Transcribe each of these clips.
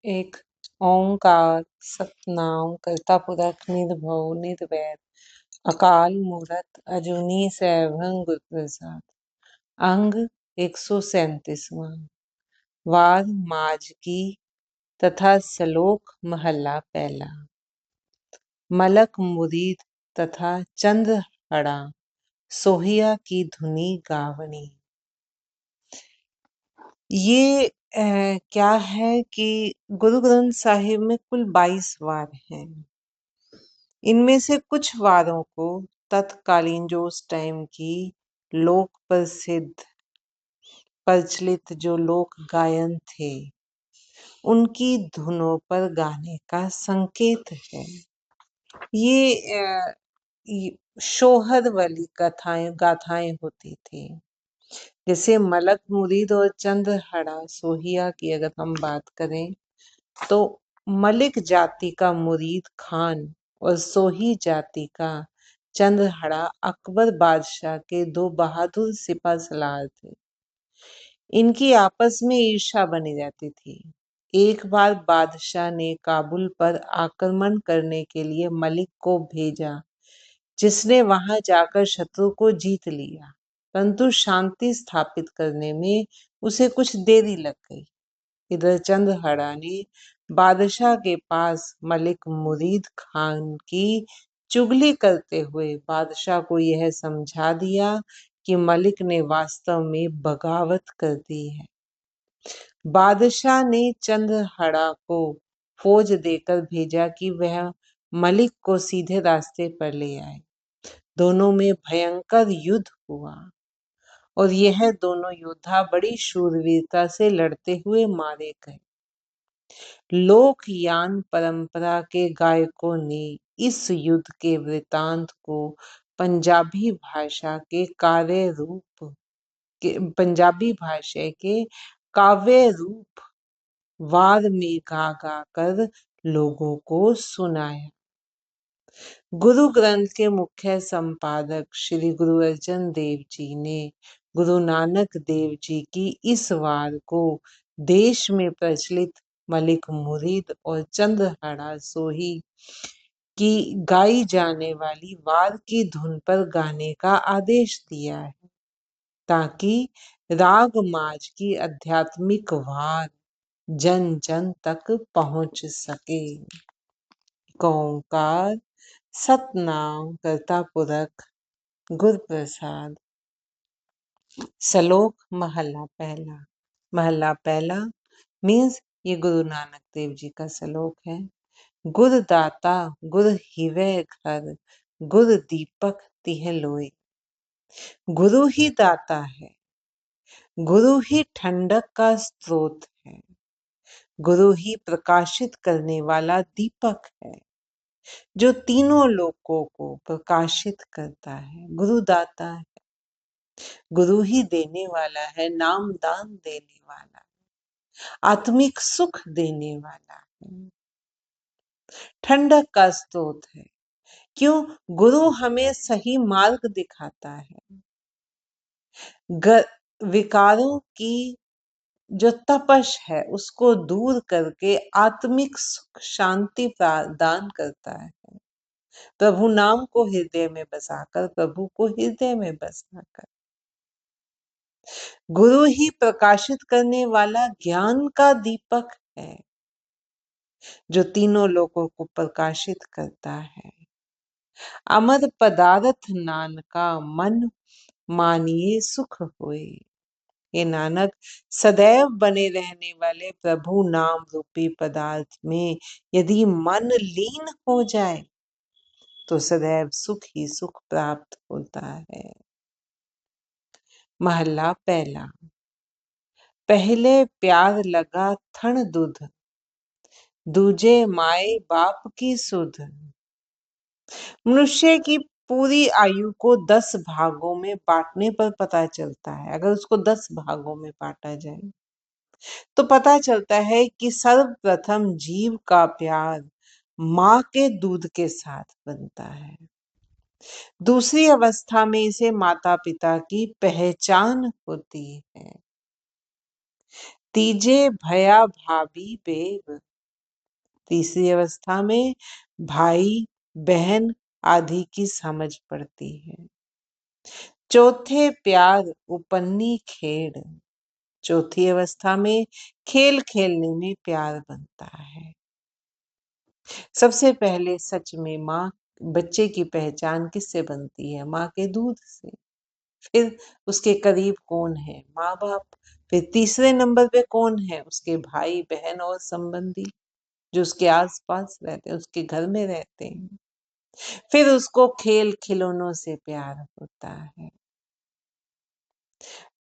एक ओंकार सतनाम करता पुरख निर्भव निर्वैर अकाल मूरत अजूनी सैभं गुर प्रसाद। अंग 137वां। वार माजकी तथा सलोक महला पहला। मलक मुरीद तथा चंद्रहड़ा सोहिया की धुनी गावनी। ये क्या है कि गुरु ग्रंथ साहिब में कुल 22 वार हैं। इनमें से कुछ वारों को तत्कालीन जो उस टाइम की लोक प्रसिद्ध प्रचलित जो लोक गायन थे उनकी धुनों पर गाने का संकेत है। ये शोहर वाली कथाएं गाथाएं होती थी। जैसे मलक मुरीद और चंद्रहड़ा सोहिया की अगर हम बात करें तो मलिक जाति का मुरीद खान और सोही जाति का चंद्रहड़ा अकबर बादशाह के दो बहादुर सिपह सलार थे। इनकी आपस में ईर्ष्या बनी रहती थी। एक बार बादशाह ने काबुल पर आक्रमण करने के लिए मलिक को भेजा, जिसने वहां जाकर शत्रु को जीत लिया, परंतु शांति स्थापित करने में उसे कुछ देरी लग गई। इधर चंद्रहड़ा ने बादशाह के पास मलिक मुरीद खान की चुगली करते हुए बादशाह को यह समझा दिया कि मलिक ने वास्तव में बगावत कर दी है। बादशाह ने चंद्रहड़ा को फौज देकर भेजा कि वह मलिक को सीधे रास्ते पर ले आए। दोनों में भयंकर युद्ध हुआ और यह दोनों योद्धा बड़ी शूरवीरता से लड़ते हुए मारे गए। लोकयान परंपरा के गायकों ने इस युद्ध के वृतांत को पंजाबी भाषा के काव्य रूप वार में गा गा कर लोगों को सुनाया। गुरु ग्रंथ के मुख्य संपादक श्री गुरु अर्जन देव जी ने गुरु नानक देव जी की इस वार को देश में प्रचलित मलिक मुरीद और चंद्रहड़ा सोही की गाई जाने वाली वार की धुन पर गाने का आदेश दिया है, ताकि राग माज की आध्यात्मिक वार जन जन तक पहुंच सके। ओंकार सतनाम करता पुरख गुर प्रसाद। सलोक महला पहला। महला पहला मीन्स ये गुरु नानक देव जी का सलोक है। गुर दाता गुर हिवै घर, गुर दीपक तिह लोय। गुरु ही दाता है, गुरु ही ठंडक का स्रोत है, गुरु ही प्रकाशित करने वाला दीपक है जो तीनों लोकों को प्रकाशित करता है। गुरु दाता है, गुरु ही देने वाला है, नाम दान देने वाला है, आत्मिक सुख देने वाला है, ठंडक का स्रोत है। क्यों? गुरु हमें सही मार्ग दिखाता है। विकारों की जो तपश है उसको दूर करके आत्मिक सुख शांति प्रदान करता है। प्रभु नाम को हृदय में बसाकर, प्रभु को हृदय में बसाकर। गुरु ही प्रकाशित करने वाला ज्ञान का दीपक है जो तीनों लोगों को प्रकाशित करता है। अमर पदार्थ नानका मन मानिए सुख होए। ये नानक सदैव बने रहने वाले प्रभु नाम रूपी पदार्थ में यदि मन लीन हो जाए तो सदैव सुख ही सुख प्राप्त होता है। महला पहला। पहले प्यार लगा थण दूध, दूजे माए बाप की सुध। मनुष्य की पूरी आयु को 10 भागों में बांटने पर पता चलता है। अगर उसको 10 भागों में बांटा जाए तो पता चलता है कि सर्वप्रथम जीव का प्यार माँ के दूध के साथ बनता है। दूसरी अवस्था में इसे माता पिता की पहचान होती है। तीजे भया भाभी बेब, तीसरी अवस्था में भाई बहन आदि की समझ पड़ती है। चौथे प्यार उपन्नी खेड़। चौथी अवस्था में खेल खेलने में प्यार बनता है। सबसे पहले सच में माँ बच्चे की पहचान किससे बनती है? माँ के दूध से। फिर उसके करीब कौन है? माँ बाप। फिर तीसरे नंबर पे कौन है? उसके भाई बहन और संबंधी जो उसके आसपास रहते हैं, उसके घर में रहते हैं। फिर उसको खेल खिलौनों से प्यार होता है।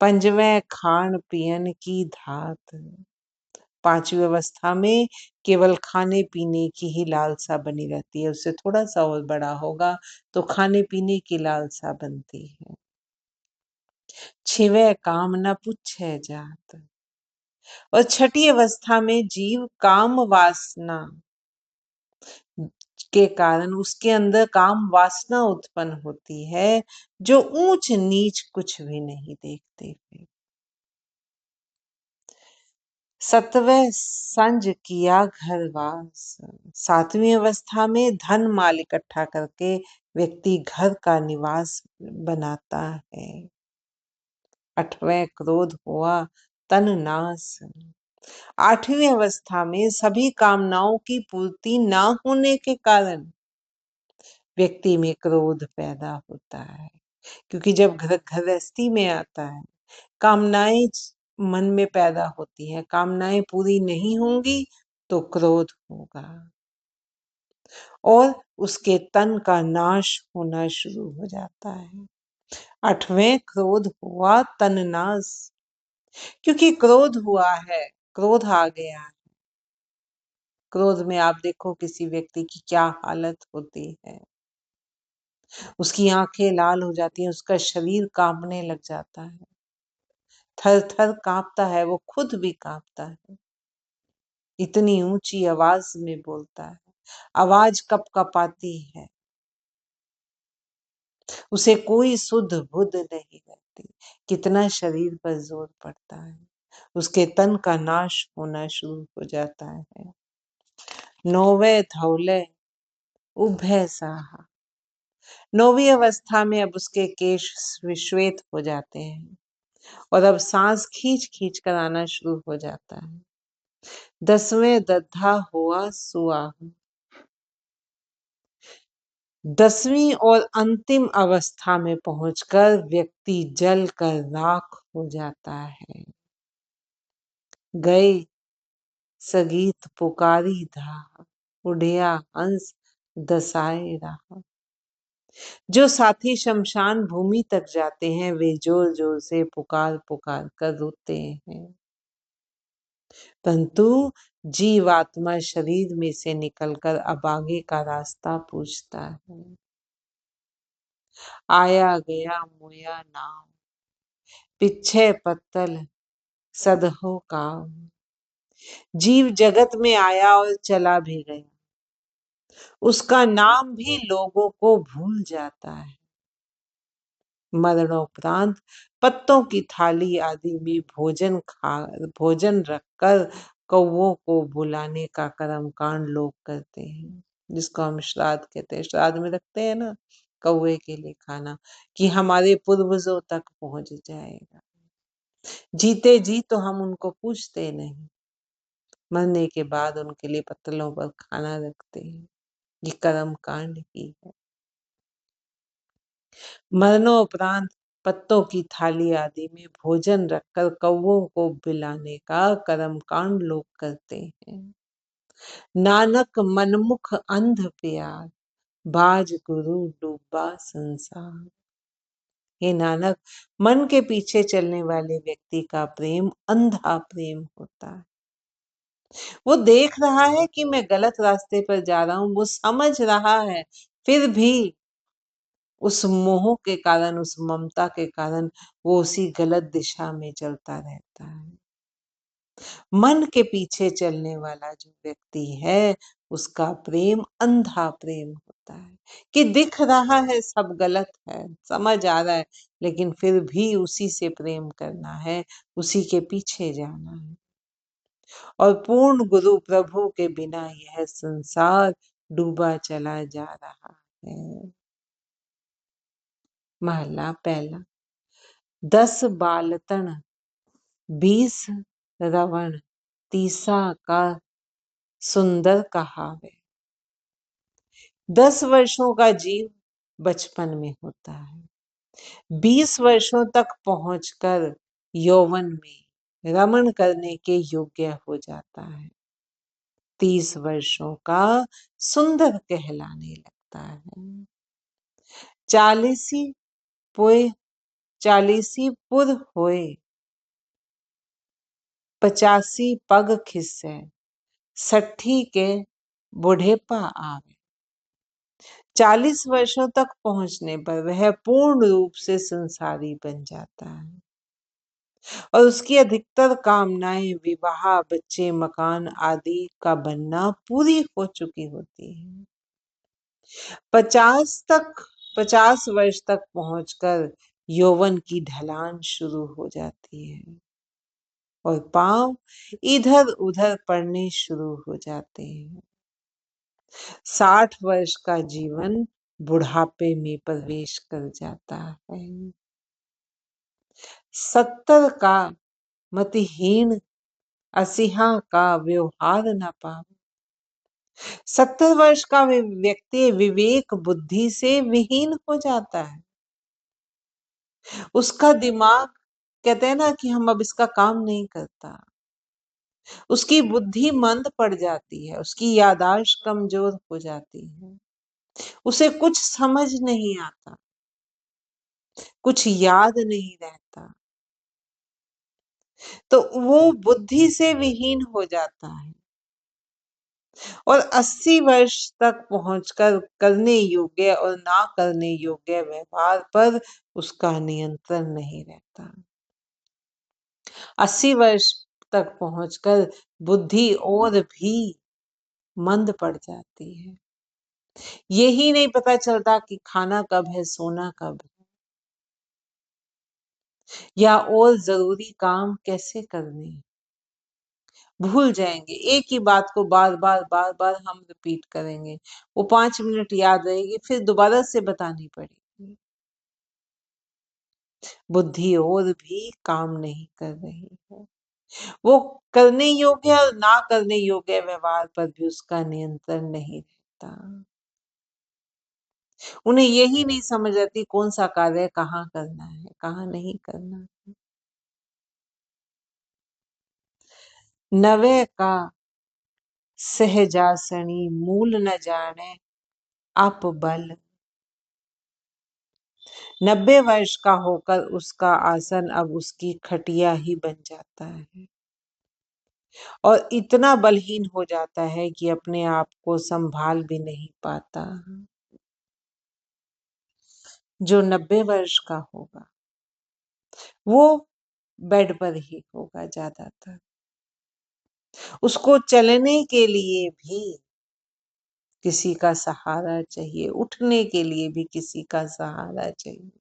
पंजवें खान पियन की धात। पांचवी अवस्था में केवल खाने पीने की ही लालसा बनी रहती है। उससे थोड़ा सा और बड़ा होगा तो खाने पीने की लालसा बनती है। छठवें काम न पूछे जात। और छठी अवस्था में जीव काम वासना के कारण उसके अंदर काम वासना उत्पन्न होती है, जो ऊंच नीच कुछ भी नहीं देखते फिर। सतवें संज किया घरवास। सातवीं अवस्था में धन माल इकट्ठा करके व्यक्ति घर का निवास बनाता है। आठवें क्रोध हुआ तन नाश। आठवीं अवस्था में सभी कामनाओं की पूर्ति ना होने के कारण व्यक्ति में क्रोध पैदा होता है। क्योंकि जब गृहस्थी में आता है, कामनाएं मन में पैदा होती हैं, कामनाएं पूरी नहीं होंगी तो क्रोध होगा और उसके तन का नाश होना शुरू हो जाता है। आठवें क्रोध हुआ तन नाश। क्योंकि क्रोध हुआ है, क्रोध आ गया है। क्रोध में आप देखो किसी व्यक्ति की क्या हालत होती है। उसकी आंखें लाल हो जाती हैं, उसका शरीर कांपने लग जाता है, थर थर कांपता है, वो खुद भी कांपता है। इतनी ऊंची आवाज में बोलता है, आवाज कपकपाती है, उसे कोई सुध बुध नहीं रहती। कितना शरीर पर जोर पड़ता है, उसके तन का नाश होना शुरू हो जाता है। नौवे धौले उभय साहा। नौवीं अवस्था में अब उसके केश श्वेत हो जाते हैं और अब सांस खींच खींच कर आना शुरू हो जाता है। 10वें दद्धा हुआ सुआह। 10वीं और अंतिम अवस्था में पहुंचकर व्यक्ति जल कर राख हो जाता है। गए सगीत पुकारी धा, उड़िया हंस दसाए रहा। जो साथी शमशान भूमि तक जाते हैं वे जोर जोर से पुकार पुकार कर रोते हैं, परंतु जीवात्मा शरीर में से निकलकर अब आगे का रास्ता पूछता है। आया गया मोया नाम, पिछे पत्तल सदहो काव। जीव जगत में आया और चला भी गया, उसका नाम भी लोगों को भूल जाता है। मरणोपरांत पत्तों की थाली आदि में भोजन रखकर कौवों को बुलाने का कर्म कांड लोग करते हैं, जिसको हम श्राद्ध कहते हैं। श्राद्ध में रखते हैं ना कौवे के लिए खाना, कि हमारे पूर्वजों तक पहुंच जाएगा। जीते जी तो हम उनको पूछते नहीं, मरने के बाद उनके लिए पत्तलों पर खाना रखते हैं। ये कर्म कांड ही है। मरणोपरांत पत्तों की थाली आदि में भोजन रखकर कौवों को बिलाने का कर्म कांड लोग करते हैं। नानक मनमुख अंध प्यार, बाज गुरु डूबा संसार। हे नानक, मन के पीछे चलने वाले व्यक्ति का प्रेम अंधा प्रेम होता है। वो देख रहा है कि मैं गलत रास्ते पर जा रहा हूं, वो समझ रहा है, फिर भी उस मोह के कारण, उस ममता के कारण वो उसी गलत दिशा में चलता रहता है। मन के पीछे चलने वाला जो व्यक्ति है उसका प्रेम अंधा प्रेम होता है, कि दिख रहा है सब गलत है, समझ आ रहा है, लेकिन फिर भी उसी से प्रेम करना है, उसी के पीछे जाना है। और पूर्ण गुरु प्रभु के बिना यह संसार डूबा चला जा रहा है। महला पहला। 10 बालतन 20 रवण, तीसा का सुंदर कहावे। 10 वर्षों का जीव बचपन में होता है। 20 वर्षों तक पहुंचकर यौवन में रमण करने के योग्य हो जाता है। 30 वर्षों का सुंदर कहलाने लगता है। 40 पुय 40 पुर होए, 85 पग खिस्से, 60 के बुढ़ेपा आवे। 40 वर्षों तक पहुंचने पर वह पूर्ण रूप से संसारी बन जाता है और उसकी अधिकतर कामनाएं विवाह, बच्चे, मकान आदि का बनना पूरी हो चुकी होती है। 50 वर्ष तक पहुंचकर यौवन की ढलान शुरू हो जाती है और पांव इधर उधर पड़ने शुरू हो जाते हैं। 60 वर्ष का जीवन बुढ़ापे में प्रवेश कर जाता है। 70 का मतिहीन असिहा का व्यवहार न पावे। 70 वर्ष का व्यक्ति विवेक बुद्धि से विहीन हो जाता है। उसका दिमाग कहते हैं ना कि हम अब इसका काम नहीं करता। उसकी बुद्धि मंद पड़ जाती है, उसकी याददाश्त कमजोर हो जाती है, उसे कुछ समझ नहीं आता, कुछ याद नहीं रहता, तो वो बुद्धि से विहीन हो जाता है और 80 वर्ष तक पहुंचकर करने योग्य और ना करने योग्य व्यवहार पर उसका नियंत्रण नहीं रहता। 80 वर्ष तक पहुंचकर बुद्धि और भी मंद पड़ जाती है। यही नहीं पता चलता कि खाना कब है, सोना कब है, या और जरूरी काम कैसे करने हैं। भूल जाएंगे, एक ही बात को बार बार हम रिपीट करेंगे। वो 5 मिनट याद रहेगी, फिर दोबारा से बतानी पड़ेगी। बुद्धि और भी काम नहीं कर रही है। वो करने योग्य और ना करने योग्य व्यवहार पर भी उसका नियंत्रण नहीं रहता। उन्हें यही नहीं समझ आती कौन सा कार्य कहाँ करना है, कहाँ नहीं करना है। 90 का सहजासनी मूल न जाने आप बल। 90 वर्ष का होकर उसका आसन अब उसकी खटिया ही बन जाता है और इतना बलहीन हो जाता है कि अपने आप को संभाल भी नहीं पाता। जो 90 वर्ष का होगा वो बेड पर ही होगा ज्यादातर। उसको चलने के लिए भी किसी का सहारा चाहिए, उठने के लिए भी किसी का सहारा चाहिए।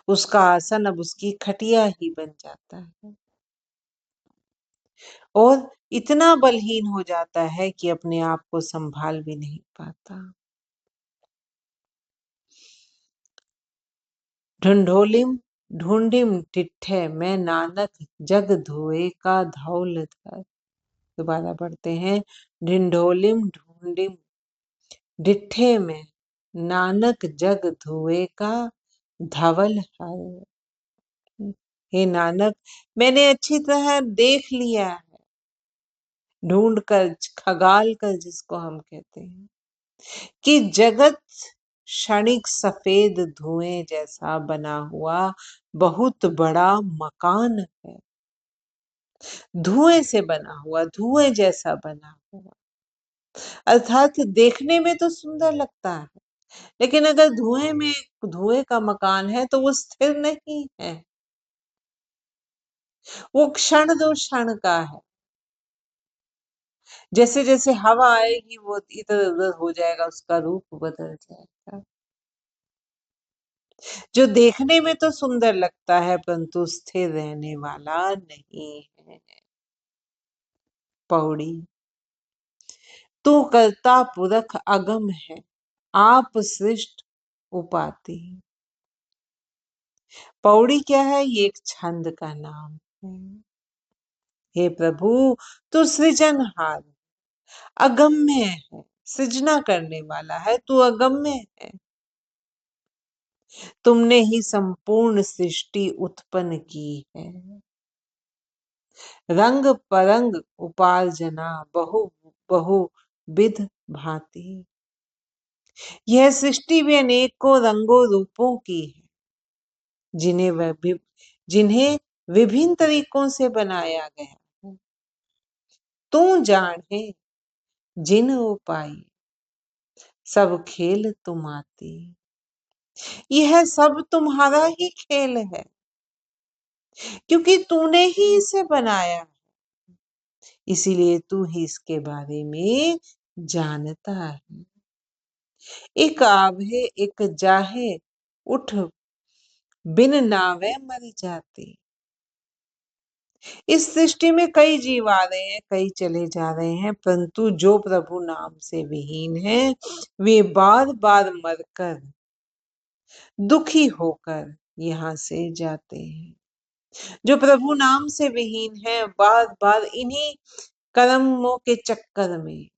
उसका आसन अब उसकी खटिया ही बन जाता है और इतना बलहीन हो जाता है कि अपने आप को संभाल भी नहीं पाता। ढूंढोलिम ढूंढिम टिट्ठे मैं नानक जग धोए का धौल धर। दोबारा पढ़ते हैं। ढिंढोलिम ढूंढिम डिट्ठे में नानक जग धोए का धवल हर। हे नानक, मैंने अच्छी तरह देख लिया है, ढूंढ कर, खगाल कर जिसको हम कहते हैं, कि जगत क्षणिक सफेद धुएं जैसा बना हुआ बहुत बड़ा मकान है। धुएं से बना हुआ, धुएं जैसा बना हुआ, अर्थात देखने में तो सुंदर लगता है, लेकिन अगर धुएं का मकान है तो वो स्थिर नहीं है, वो क्षण दो क्षण का है। जैसे जैसे हवा आएगी वो इधर उधर हो जाएगा, उसका रूप बदल जाएगा। जो देखने में तो सुंदर लगता है परंतु स्थिर रहने वाला नहीं है। पौड़ी। तू करता पुरख अगम है, आप सृष्ट उपाति। पौड़ी क्या है? ये एक छंद का नाम है। हे प्रभु, तू सृजनहार, अगम्य है, सृजना करने वाला है, तू अगम्य है। तुमने ही संपूर्ण सृष्टि उत्पन्न की है। रंग परंग उपार्जना बहु बहु विध भांति। यह सृष्टि भी अनेकों रंगों रूपों की है, जिन्हें विभिन्न तरीकों से बनाया गया है। तू जाने जिन उपाय सब खेल तुम आती। यह सब तुम्हारा ही खेल है, क्योंकि तूने ही इसे बनाया, इसीलिए तू ही इसके बारे में जानता है। एक आवे एक जाहे, उठ बिन नावे मर जाती। इस सृष्टि में कई जीव आ रहे हैं, कई चले जा रहे हैं, परंतु जो प्रभु नाम से विहीन है, वे बार बार मरकर दुखी होकर यहाँ से जाते हैं। जो प्रभु नाम से विहीन है, बार बार इन्हीं कर्मों के चक्कर में,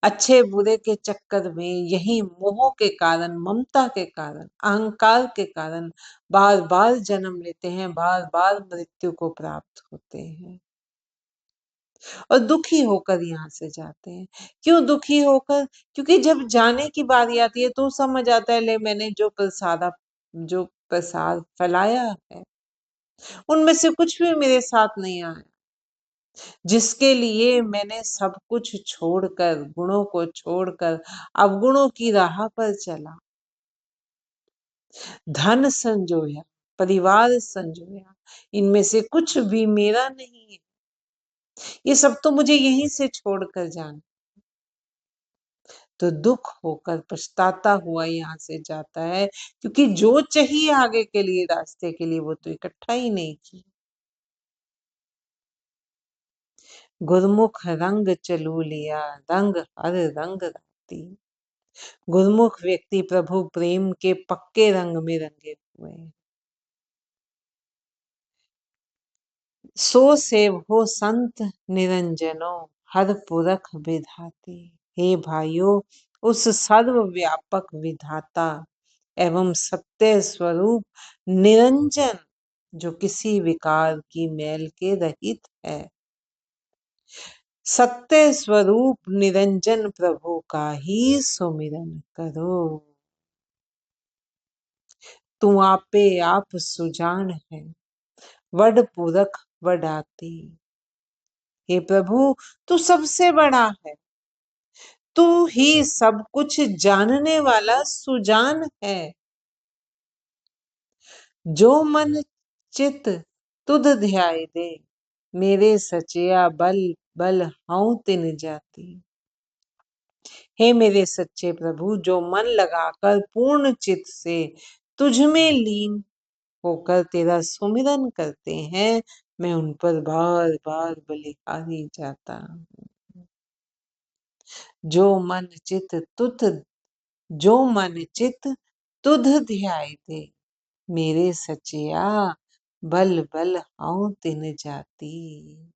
अच्छे बुरे के चक्कर में, यही मोह के कारण, ममता के कारण, अहंकार के कारण बार बार जन्म लेते हैं, बार बार मृत्यु को प्राप्त होते हैं और दुखी होकर यहाँ से जाते हैं। क्यों दुखी होकर? क्योंकि जब जाने की बारी आती है तो समझ आता है, ले मैंने जो प्रसाद फैलाया है, उनमें से कुछ भी मेरे साथ नहीं आया। जिसके लिए मैंने सब कुछ छोड़कर, गुणों को छोड़कर अवगुणों की राह पर चला, धन संजोया, परिवार संजोया, इनमें से कुछ भी मेरा नहीं है। ये सब तो मुझे यहीं से छोड़कर जाना। तो दुख होकर पछताता हुआ यहाँ से जाता है, क्योंकि जो चाहिए आगे के लिए, रास्ते के लिए, वो तो इकट्ठा ही नहीं किया। गुरमुख रंग चलू लिया, रंग हर रंग राती। गुरमुख व्यक्ति प्रभु प्रेम के पक्के रंग में रंगे हुए हैं। सो सेव हो संत निरंजनो, हर पुरख विधाती। हे भाइयों, उस सर्वव्यापक विधाता एवं सत्य स्वरूप निरंजन, जो किसी विकार की मैल के रहित है, सत्य स्वरूप निरंजन प्रभु का ही सुमिरन करो। तू आपे आप सुजान है, वड पुरख वडाती। हे प्रभु, तू सबसे बड़ा है, तू ही सब कुछ जानने वाला सुजान है। जो मन चित तुध ध्याय दे, मेरे सचिया बल बल हऊं तिन जाती। हे मेरे सच्चे प्रभु, जो मन लगाकर पूर्ण चित से तुझ में लीन होकर तेरा सुमिरन करते हैं, मैं उन पर बार बार बलिहारी जाता हूँ। जो मन चित तुध जो मन चित तुध ध्याय दे, मेरे सचिया बल बल हऊं तिन जाती।